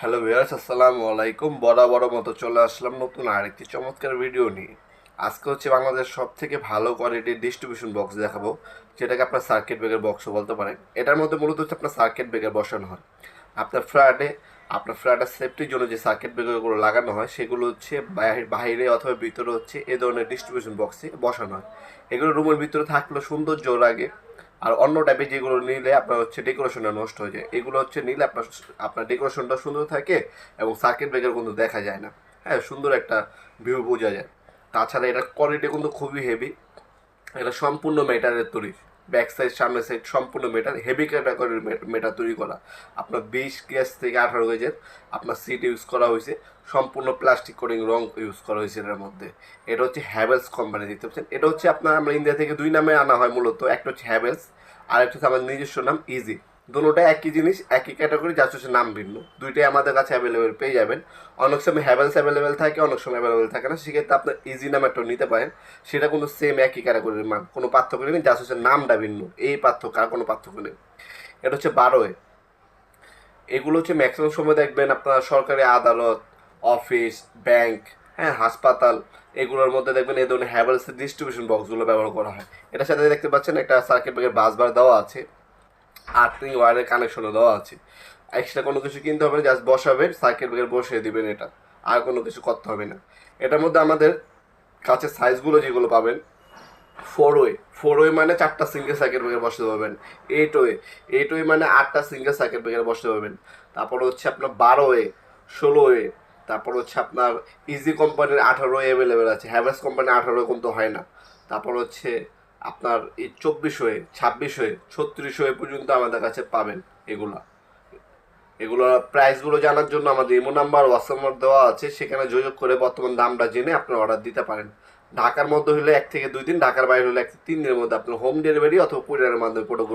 Hello viewers, আসসালামু আলাইকুম। বড় মতো চলে আসলাম নতুন আরেকটি চমৎকার ভিডিও নিয়ে। আজকে হচ্ছে বাংলাদেশ সব থেকে ভালো কোয়ালিটির ডিস্ট্রিবিউশন বক্স দেখাবো, যেটাকে আপনার সার্কিট ব্রেকার বক্সও বলতে পারেন। এটার মধ্যে মূলত হচ্ছে আপনার সার্কিট ব্রেকার বসানো হয়। আপনার ফ্ল্যাটের সেফটির জন্য যে সার্কিট ব্রেকারগুলো লাগানো হয় সেগুলো হচ্ছে বাইরে অথবা ভিতরে হচ্ছে এই ধরনের ডিস্ট্রিবিউশন বক্সে বসানো হয়। এগুলো রুমের ভিতরে থাকলে সৌন্দর্য লাগে। আর অন্য টাইপের যেগুলো নিলে আপনার হচ্ছে ডেকোরেশনটা নষ্ট হয়ে যায়, এগুলো হচ্ছে নিলে আপনার আপনার ডেকোরেশনটা সুন্দর থাকে এবং সার্কিট ব্রেকার কিন্তু দেখা যায় না। হ্যাঁ, সুন্দর একটা ভিউ বোঝা যায়। তাছাড়া এটার কোয়ালিটি কিন্তু খুবই হেভি। এটা সম্পূর্ণ মেটালের তৈরি। ব্যাক সাইড সামনের সাইড সম্পূর্ণ মেটাল, হেভি ক্যাটাগরির মেটাল তৈরি করা। আপনার 20 গেজ থেকে 18 গেজের আপনার সিট ইউজ করা হয়েছে। সম্পূর্ণ প্লাস্টিক কোটিং রং ইউজ করা হয়েছে এটার মধ্যে। এটা হচ্ছে হ্যাভেলস কোম্পানি, দেখতে পাচ্ছেন। এটা হচ্ছে আপনার আমরা ইন্ডিয়া থেকে দুই নামে আনা হয় মূলত। একটা হচ্ছে হ্যাভেলস, আর একটা হচ্ছে আমার নিজস্ব নাম ইজি। দুটোটা একই জিনিস, একই ক্যাটাগরি, যার হচ্ছে নাম ভিন্ন। দুইটাই আমাদের কাছে অ্যাভেলেবেল পেয়ে যাবেন। অনেক সময় হ্যাভেলস অ্যাভেলেবেল থাকে, অনেক সময় অ্যাভেলেবেল থাকে না। সেক্ষেত্রে আপনার ইজি নামেরটা নিতে পারেন। সেটা কিন্তু সেম একই ক্যাটাগরির মান, কোনো পার্থক্য নেই, যার হচ্ছে নামটা ভিন্ন। এই পার্থক্য, আর কোনো পার্থক্য নেই। এটা হচ্ছে 12। এগুলো হচ্ছে ম্যাক্সিমাম সময় দেখবেন আপনার সরকারি আদালত, অফিস, ব্যাংক, হ্যাঁ, হাসপাতাল, এগুলোর মধ্যে দেখবেন এই ধরনের হ্যাভেলসের ডিস্ট্রিবিউশন বক্সগুলো ব্যবহার করা হয়। এটার সাথে দেখতে পাচ্ছেন একটা সার্কিট ব্রেকার বাসবার দেওয়া আছে, আর্থিং ওয়ারের কানেকশনও দেওয়া আছে। এক্সট্রা কোনো কিছু কিনতে হবে না, জাস্ট বসাবেন, সার্কিট ব্রেকার বসিয়ে দিবেন। এটা আর কোনো কিছু করতে হবে না। এটার মধ্যে আমাদের কাছে সাইজগুলো যেগুলো পাবেন, 4 ওয়ে মানে 4টা সিঙ্গেল সার্কিট ব্রেকার বসাতে পারবেন। 8 ওয়ে, 8 ওয়ে মানে 8টা সিঙ্গেল সার্কিট ব্রেকার বসাতে পারবেন। তারপর হচ্ছে আপনার 12 ওয়ে, 16 ওয়ে। তারপর হচ্ছে আপনার ইজি কোম্পানির 18 ওয়ে অ্যাভেলেবেল আছে, হ্যাভেলস কোম্পানির 18 ওয়ে কিন্তু হয় না। তারপর হচ্ছে আপনার এই 24 ওয়ে, 26 ওয়ে, 36 ওয়ে পর্যন্ত আমাদের কাছে পাবেন। এগুলা এগুলোর প্রাইসগুলো জানার জন্য আমাদের ইমো নাম্বার, হোয়াটসঅ্যাপ নাম্বার দেওয়া আছে, সেখানে যোগাযোগ করে বর্তমান দামটা জেনে আপনার অর্ডার দিতে পারেন। ঢাকার মধ্যে হলে 1 থেকে 2 দিন, ঢাকার বাইরে হলে 1 থেকে 3 দিনের মধ্যে আপনার হোম ডেলিভারি অথবা কুরিয়ারের মাধ্যমে প্রোডাক্ট